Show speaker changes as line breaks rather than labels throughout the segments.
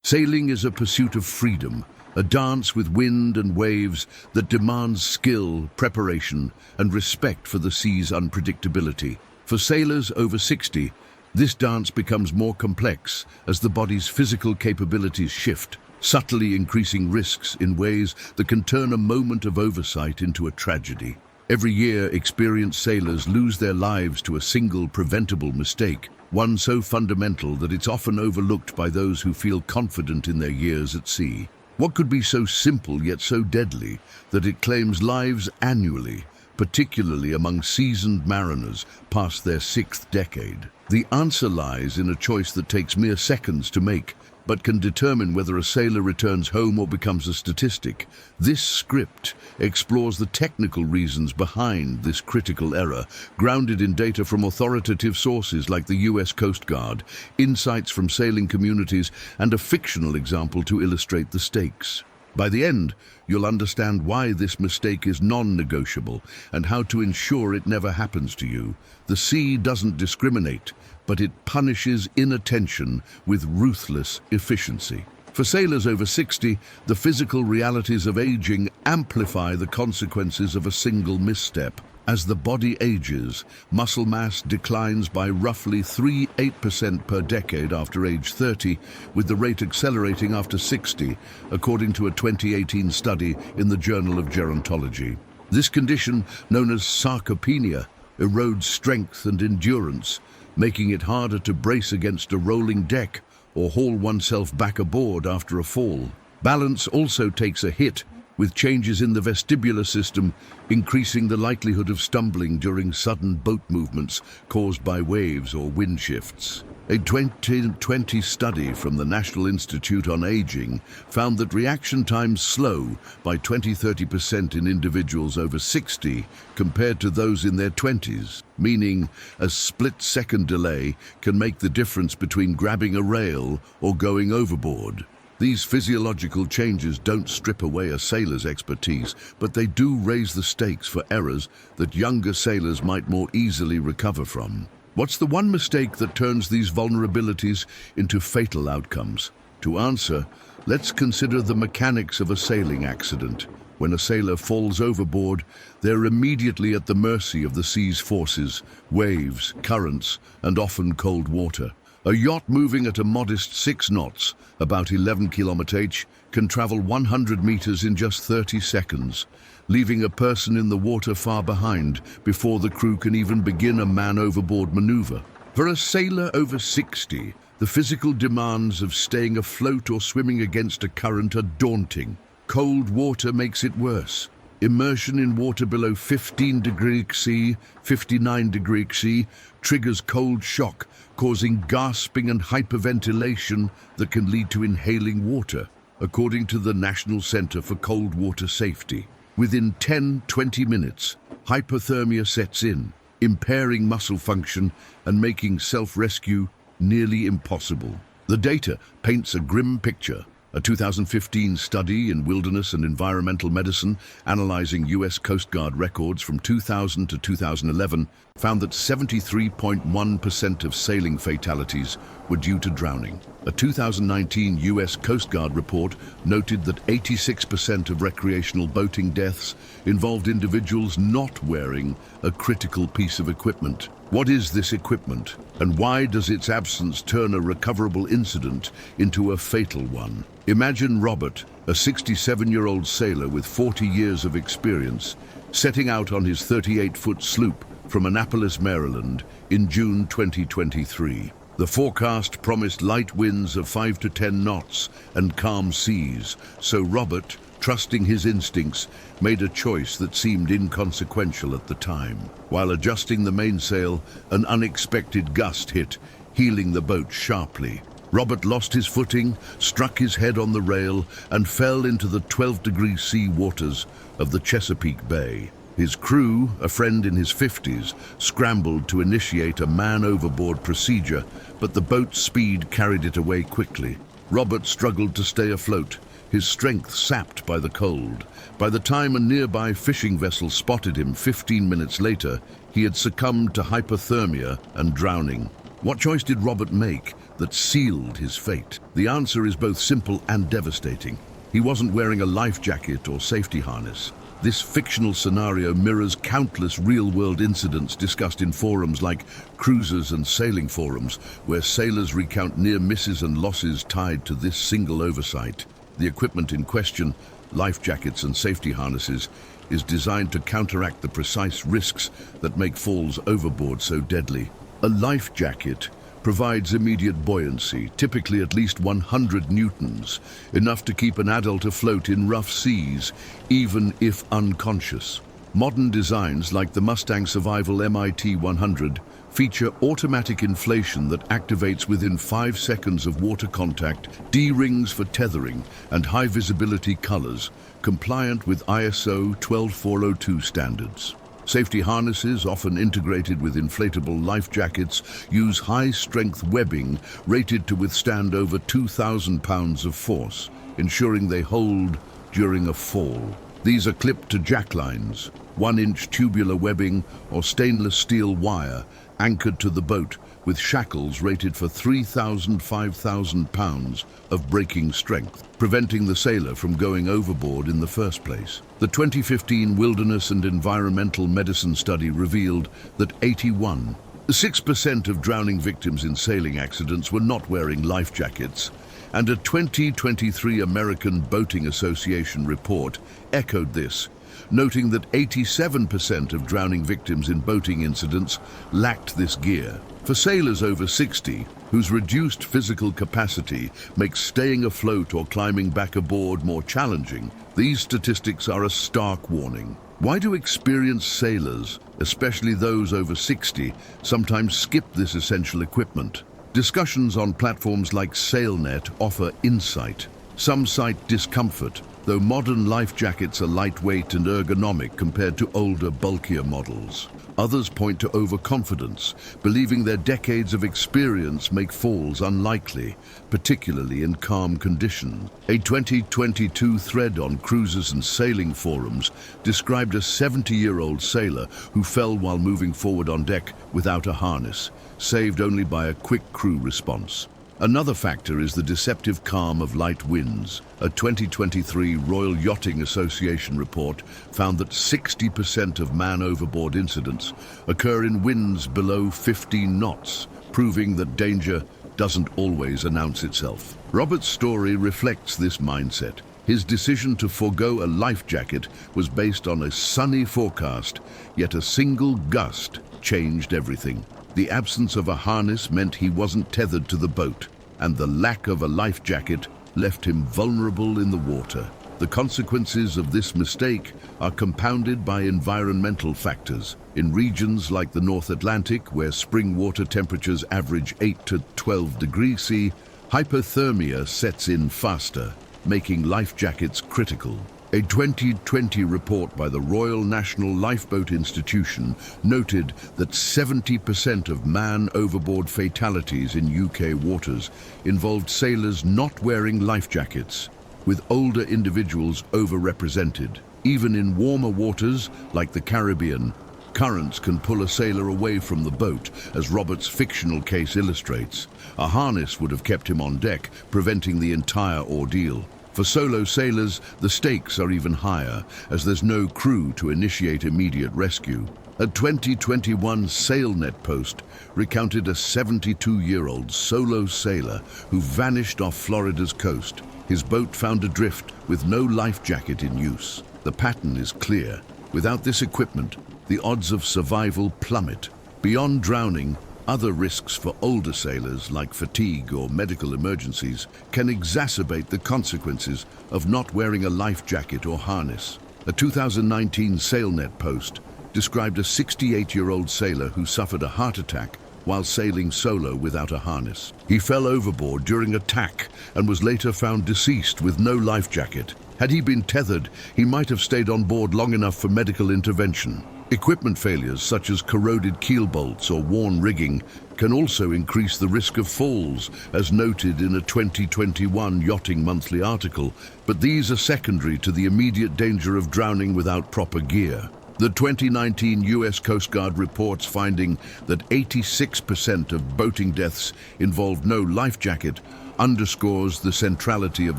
Sailing is a pursuit of freedom, a dance with wind and waves that demands skill, preparation, and respect for the sea's unpredictability. For sailors over 60, this dance becomes more complex as the body's physical capabilities shift, subtly increasing risks in ways that can turn a moment of oversight into a tragedy. Every year, experienced sailors lose their lives to a single preventable mistake, one so fundamental that it's often overlooked by those who feel confident in their years at sea. What could be so simple yet so deadly that it claims lives annually, particularly among seasoned mariners past their 6th decade? The answer lies in a choice that takes mere seconds to make, but can determine whether a sailor returns home or becomes a statistic. This script explores the technical reasons behind this critical error, grounded in data from authoritative sources like the US Coast Guard, insights from sailing communities, and a fictional example to illustrate the stakes. By the end, you'll understand why this mistake is non-negotiable and how to ensure it never happens to you. The sea doesn't discriminate, but it punishes inattention with ruthless efficiency. For sailors over 60, the physical realities of aging amplify the consequences of a single misstep. As the body ages, muscle mass declines by roughly 3–8% per decade after age 30, with the rate accelerating after 60, according to a 2018 study in the Journal of Gerontology. This condition, known as sarcopenia, erodes strength and endurance, making it harder to brace against a rolling deck or haul oneself back aboard after a fall. Balance also takes a hit, with changes in the vestibular system increasing the likelihood of stumbling during sudden boat movements caused by waves or wind shifts. A 2020 study from the National Institute on Aging found that reaction times slow by 20–30% in individuals over 60 compared to those in their 20s, meaning a split-second delay can make the difference between grabbing a rail or going overboard. These physiological changes don't strip away a sailor's expertise, but they do raise the stakes for errors that younger sailors might more easily recover from. What's the one mistake that turns these vulnerabilities into fatal outcomes? To answer, let's consider the mechanics of a sailing accident. When a sailor falls overboard, they're immediately at the mercy of the sea's forces, waves, currents, and often cold water. A yacht moving at a modest 6 knots, about 11 km/h, can travel 100 meters in just 30 seconds, leaving a person in the water far behind before the crew can even begin a man-overboard maneuver. For a sailor over 60, the physical demands of staying afloat or swimming against a current are daunting. Cold water makes it worse. Immersion in water below 15 degrees C, 59 degrees C, triggers cold shock, causing gasping and hyperventilation that can lead to inhaling water, according to the National Center for Cold Water Safety. Within 10–20 minutes, hypothermia sets in, impairing muscle function and making self-rescue nearly impossible. The data paints a grim picture. A 2015 study in Wilderness and Environmental Medicine, analyzing US Coast Guard records from 2000 to 2011, found that 73.1% of sailing fatalities were due to drowning. A 2019 US Coast Guard report noted that 86% of recreational boating deaths involved individuals not wearing a critical piece of equipment. What is this equipment, and why does its absence turn a recoverable incident into a fatal one? Imagine Robert, a 67-year-old sailor with 40 years of experience, setting out on his 38-foot sloop from Annapolis, Maryland, in June 2023. The forecast promised light winds of 5 to 10 knots and calm seas, so Robert, trusting his instincts, made a choice that seemed inconsequential at the time. While adjusting the mainsail, an unexpected gust hit, heeling the boat sharply. Robert lost his footing, struck his head on the rail, and fell into the 12 C waters of the Chesapeake Bay. His crew, a friend in his 50s, scrambled to initiate a man-overboard procedure, but the boat's speed carried it away quickly. Robert struggled to stay afloat, his strength sapped by the cold. By the time a nearby fishing vessel spotted him 15 minutes later, he had succumbed to hypothermia and drowning. What choice did Robert make that sealed his fate? The answer is both simple and devastating. He wasn't wearing a life jacket or safety harness. This fictional scenario mirrors countless real-world incidents discussed in forums like cruisers and sailing forums, where sailors recount near misses and losses tied to this single oversight. The equipment in question, life jackets and safety harnesses, is designed to counteract the precise risks that make falls overboard so deadly. A life jacket provides immediate buoyancy, typically at least 100 newtons, enough to keep an adult afloat in rough seas, even if unconscious. Modern designs like the Mustang Survival MIT 100 feature automatic inflation that activates within 5 seconds of water contact, D-rings for tethering, and high-visibility colors, compliant with ISO 12402 standards. Safety harnesses, often integrated with inflatable life jackets, use high-strength webbing rated to withstand over 2,000 pounds of force, ensuring they hold during a fall. These are clipped to jacklines, 1-inch tubular webbing or stainless steel wire anchored to the boat with shackles rated for 5,000 pounds of braking strength, preventing the sailor from going overboard in the first place. The 2015 Wilderness and Environmental Medicine study revealed that 6% of drowning victims in sailing accidents were not wearing life jackets, and a 2023 American Boating Association report echoed this, noting that 87% of drowning victims in boating incidents lacked this gear. For sailors over 60, whose reduced physical capacity makes staying afloat or climbing back aboard more challenging, these statistics are a stark warning. Why do experienced sailors, especially those over 60, sometimes skip this essential equipment? Discussions on platforms like SailNet offer insight. Some cite discomfort, though modern life jackets are lightweight and ergonomic compared to older, bulkier models. Others point to overconfidence, believing their decades of experience make falls unlikely, particularly in calm conditions. A 2022 thread on cruisers and sailing forums described a 70-year-old sailor who fell while moving forward on deck without a harness, saved only by a quick crew response. Another factor is the deceptive calm of light winds. A 2023 Royal Yachting Association report found that 60% of man-overboard incidents occur in winds below 15 knots, proving that danger doesn't always announce itself. Robert's story reflects this mindset. His decision to forego a life jacket was based on a sunny forecast, yet a single gust changed everything. The absence of a harness meant he wasn't tethered to the boat, and the lack of a life jacket left him vulnerable in the water. The consequences of this mistake are compounded by environmental factors. In regions like the North Atlantic, where spring water temperatures average 8 to 12 degrees C, hypothermia sets in faster, making life jackets critical. A 2020 report by the Royal National Lifeboat Institution noted that 70% of man-overboard fatalities in UK waters involved sailors not wearing life jackets, with older individuals overrepresented. Even in warmer waters, like the Caribbean, currents can pull a sailor away from the boat, as Robert's fictional case illustrates. A harness would have kept him on deck, preventing the entire ordeal. For solo sailors, the stakes are even higher, as there's no crew to initiate immediate rescue. A 2021 SailNet post recounted a 72-year-old solo sailor who vanished off Florida's coast. His boat found adrift with no life jacket in use. The pattern is clear. Without this equipment, the odds of survival plummet. Beyond drowning, other risks for older sailors, like fatigue or medical emergencies, can exacerbate the consequences of not wearing a life jacket or harness. A 2019 SailNet post described a 68-year-old sailor who suffered a heart attack while sailing solo without a harness. He fell overboard during a tack and was later found deceased with no life jacket. Had he been tethered, he might have stayed on board long enough for medical intervention. Equipment failures, such as corroded keel bolts or worn rigging, can also increase the risk of falls, as noted in a 2021 Yachting Monthly article, but these are secondary to the immediate danger of drowning without proper gear. The 2019 U.S. Coast Guard reports finding that 86% of boating deaths involved no life jacket underscores the centrality of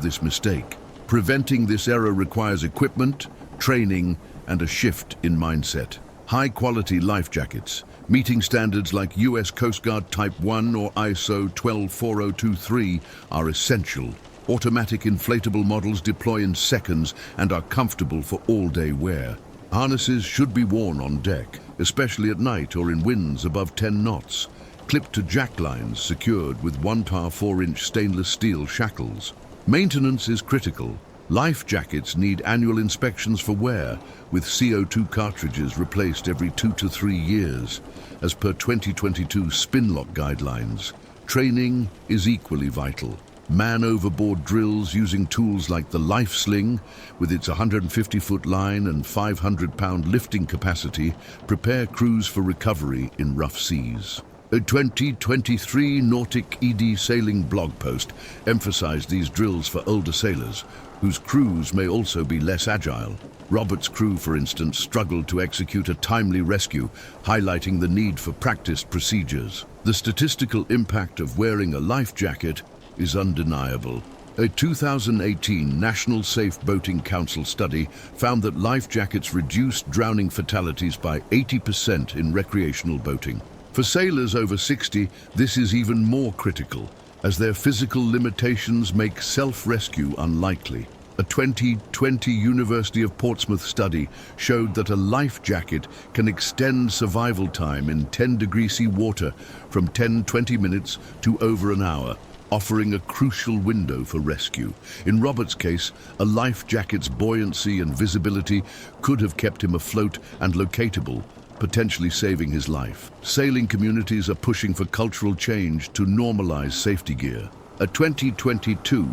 this mistake. Preventing this error requires equipment, training, and a shift in mindset. High-quality life jackets, meeting standards like U.S. Coast Guard Type 1 or ISO 124023, are essential. Automatic inflatable models deploy in seconds and are comfortable for all-day wear. Harnesses should be worn on deck, especially at night or in winds above 10 knots, clipped to jacklines secured with 1-tar 4-inch stainless steel shackles. Maintenance is critical. Life jackets need annual inspections for wear, with CO2 cartridges replaced every 2 to 3 years, as per 2022 Spinlock guidelines. Training is equally vital. Man overboard drills using tools like the Life Sling, with its 150-foot line and 500-pound lifting capacity, prepare crews for recovery in rough seas. A 2023 Nautic ED Sailing blog post emphasized these drills for older sailors, whose crews may also be less agile. Robert's crew, for instance, struggled to execute a timely rescue, highlighting the need for practiced procedures. The statistical impact of wearing a life jacket is undeniable. A 2018 National Safe Boating Council study found that life jackets reduced drowning fatalities by 80% in recreational boating. For sailors over 60, this is even more critical, as their physical limitations make self-rescue unlikely. A 2020 University of Portsmouth study showed that a life jacket can extend survival time in 10-degree sea water from 10-20 minutes to over an hour, offering a crucial window for rescue. In Robert's case, a life jacket's buoyancy and visibility could have kept him afloat and locatable, potentially saving his life. Sailing communities are pushing for cultural change to normalize safety gear. A 2022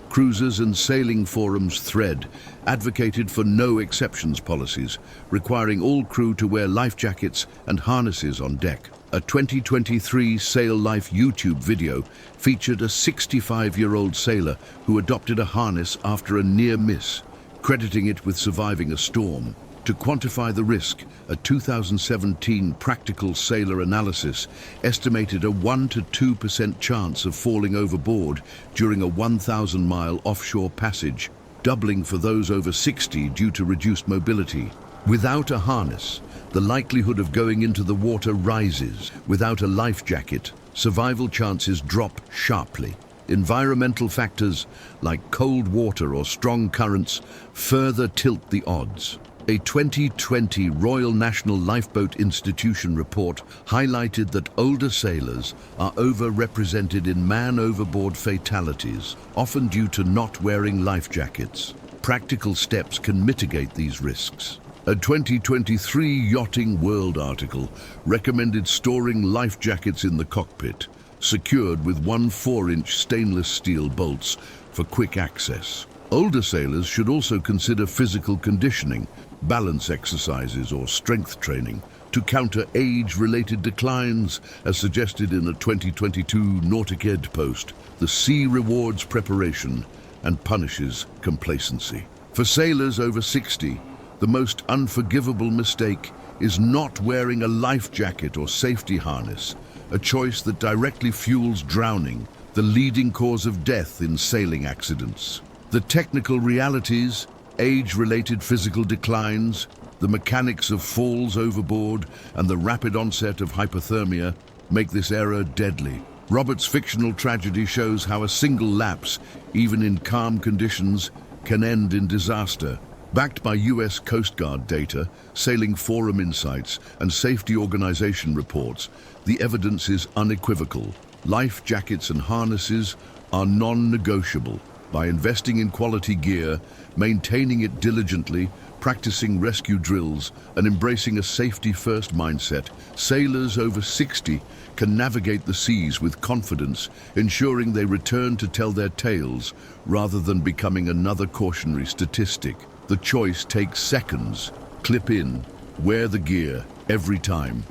Cruisers and Sailing Forums thread advocated for no exceptions policies, requiring all crew to wear life jackets and harnesses on deck. A 2023 Sail Life YouTube video featured a 65-year-old sailor who adopted a harness after a near miss, crediting it with surviving a storm. To quantify the risk, a 2017 Practical Sailor analysis estimated a 1 to 2% chance of falling overboard during a 1,000-mile offshore passage, doubling for those over 60 due to reduced mobility. Without a harness, the likelihood of going into the water rises. Without a life jacket, survival chances drop sharply. Environmental factors like cold water or strong currents further tilt the odds. A 2020 Royal National Lifeboat Institution report highlighted that older sailors are overrepresented in man-overboard fatalities, often due to not wearing life jackets. Practical steps can mitigate these risks. A 2023 Yachting World article recommended storing life jackets in the cockpit, secured with 1 4-inch stainless steel bolts for quick access. Older sailors should also consider physical conditioning, balance exercises or strength training to counter age-related declines, as suggested in a 2022 Nautic Ed post. The sea rewards preparation and punishes complacency. For sailors over 60, the most unforgivable mistake is not wearing a life jacket or safety harness, a choice that directly fuels drowning, the leading cause of death in sailing accidents. The technical realities, age-related physical declines, the mechanics of falls overboard, and the rapid onset of hypothermia make this error deadly. Robert's fictional tragedy shows how a single lapse, even in calm conditions, can end in disaster. Backed by U.S. Coast Guard data, Sailing Forum insights, and safety organization reports, the evidence is unequivocal. Life jackets and harnesses are non-negotiable. By investing in quality gear, maintaining it diligently, practicing rescue drills, and embracing a safety-first mindset, sailors over 60 can navigate the seas with confidence, ensuring they return to tell their tales rather than becoming another cautionary statistic. The choice takes seconds. Clip in, wear the gear every time.